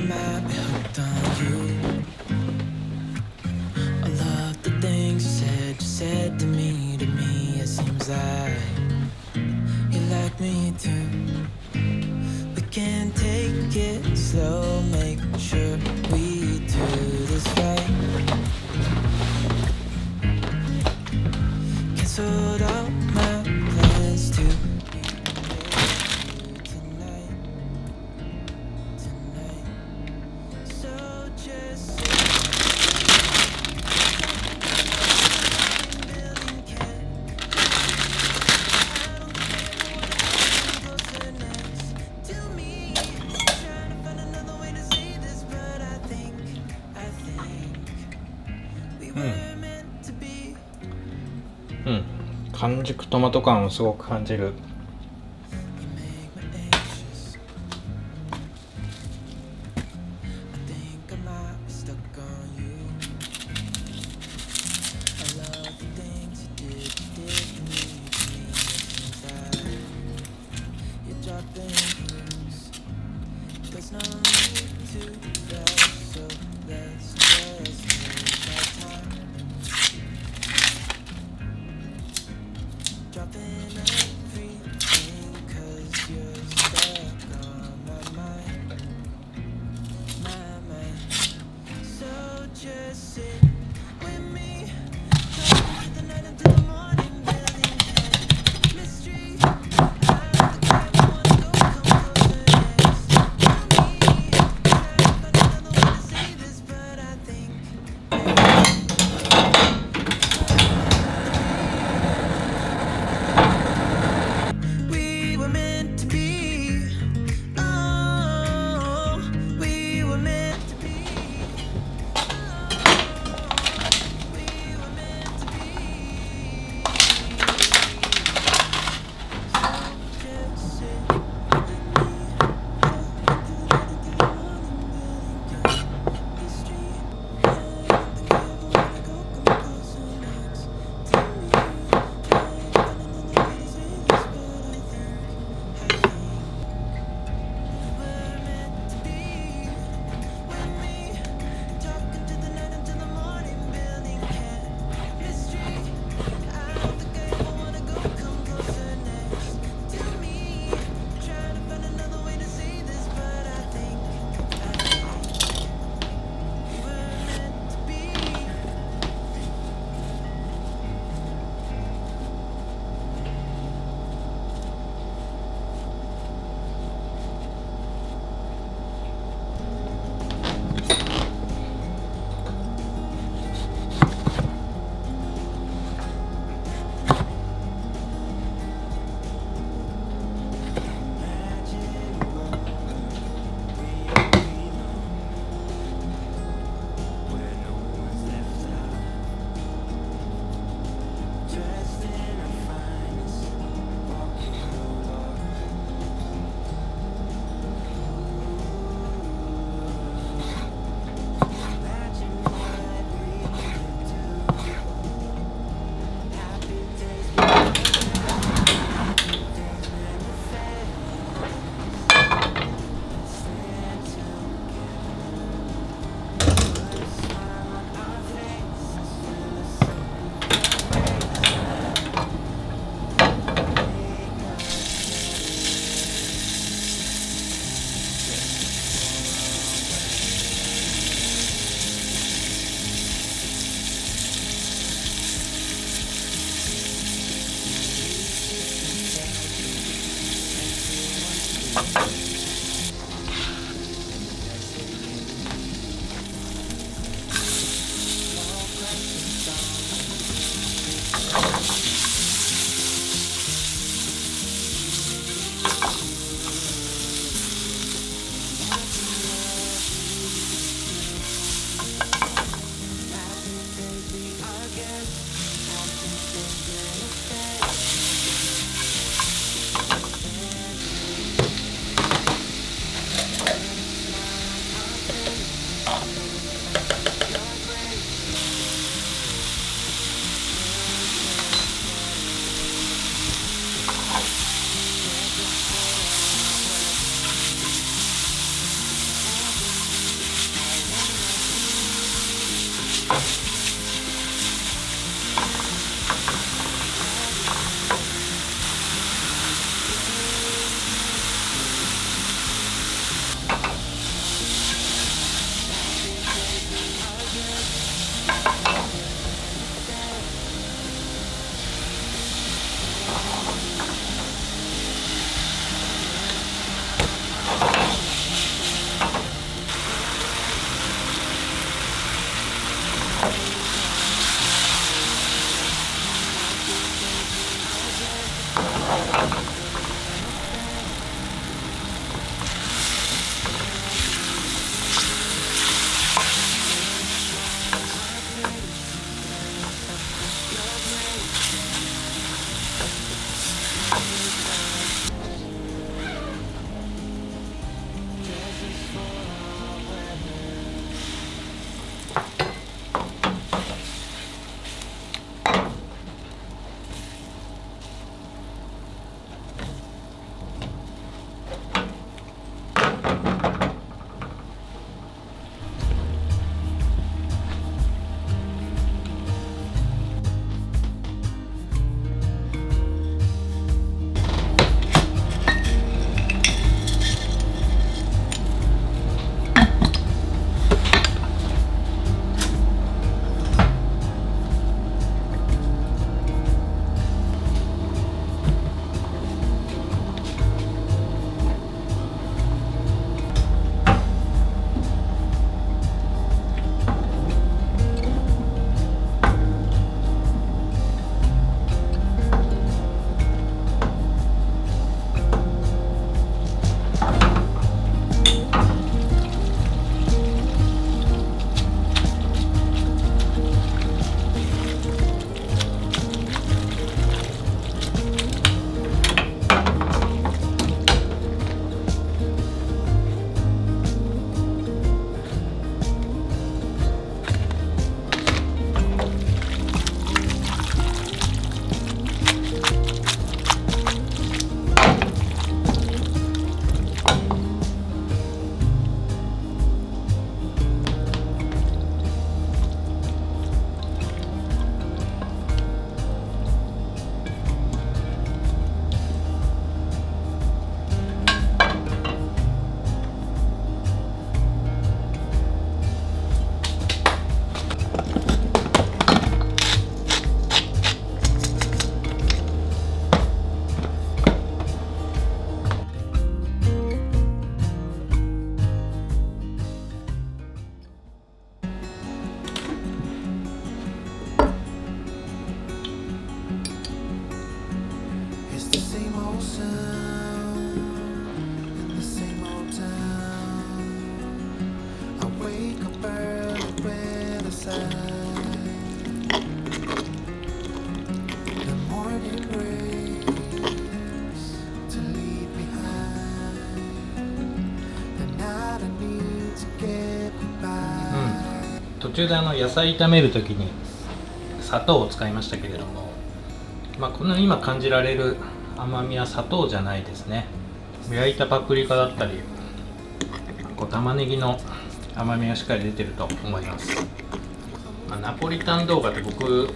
might be hooked on you. All of the things you said to me, it seems like you like me too. We can take it slow, make sure we do this right. Canceled all my plans to be with you tonight. So just完熟トマト感をすごく感じる。sound in the same old town. I wake up early with a sigh. The morning race to leave behind. The night I need to get by. 途中で野菜炒めるときに砂糖を使いましたけれども、この今感じられる甘みは砂糖じゃないですね。焼いたパプリカだったり玉ねぎの甘みがしっかり出てると思います。ナポリタン動画って僕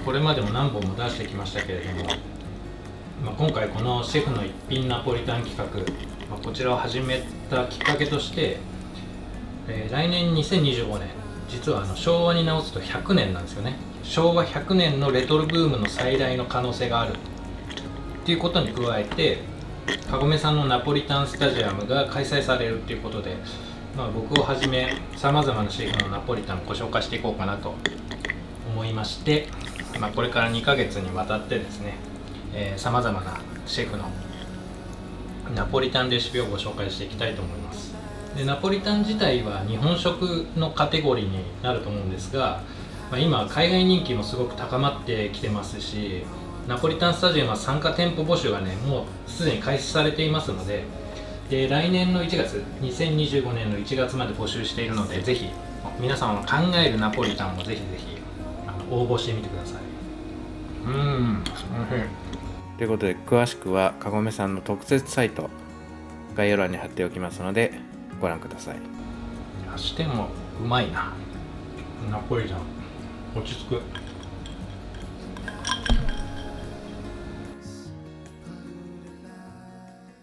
これまでも何本も出してきましたけれども、今回このシェフの一品ナポリタン企画、こちらを始めたきっかけとして、来年2025年実は昭和に直すと100年なんですよね。昭和100年のレトロブームの再来の可能性があるっていうことに加えて、かごめさんのナポリタンスタジアムが開催されるっていうことで、僕をはじめさまざまなシェフのナポリタンをご紹介していこうかなと思いまして、これから2ヶ月にわたってですね、さまざまなシェフのナポリタンレシピをご紹介していきたいと思います。でナポリタン自体は日本食のカテゴリーになると思うんですが、今海外人気もすごく高まってきてますし、ナポリタンスタジアムは参加店舗募集がねもうすでに開始されていますので、来年の1月2025年の1月まで募集しているので、ぜひ皆さんの考えるナポリタンもぜひぜひ応募してみてください。おいしい。ということで詳しくはかごめさんの特設サイト概要欄に貼っておきますのでご覧ください。してもうまいなナポリタン、落ち着く。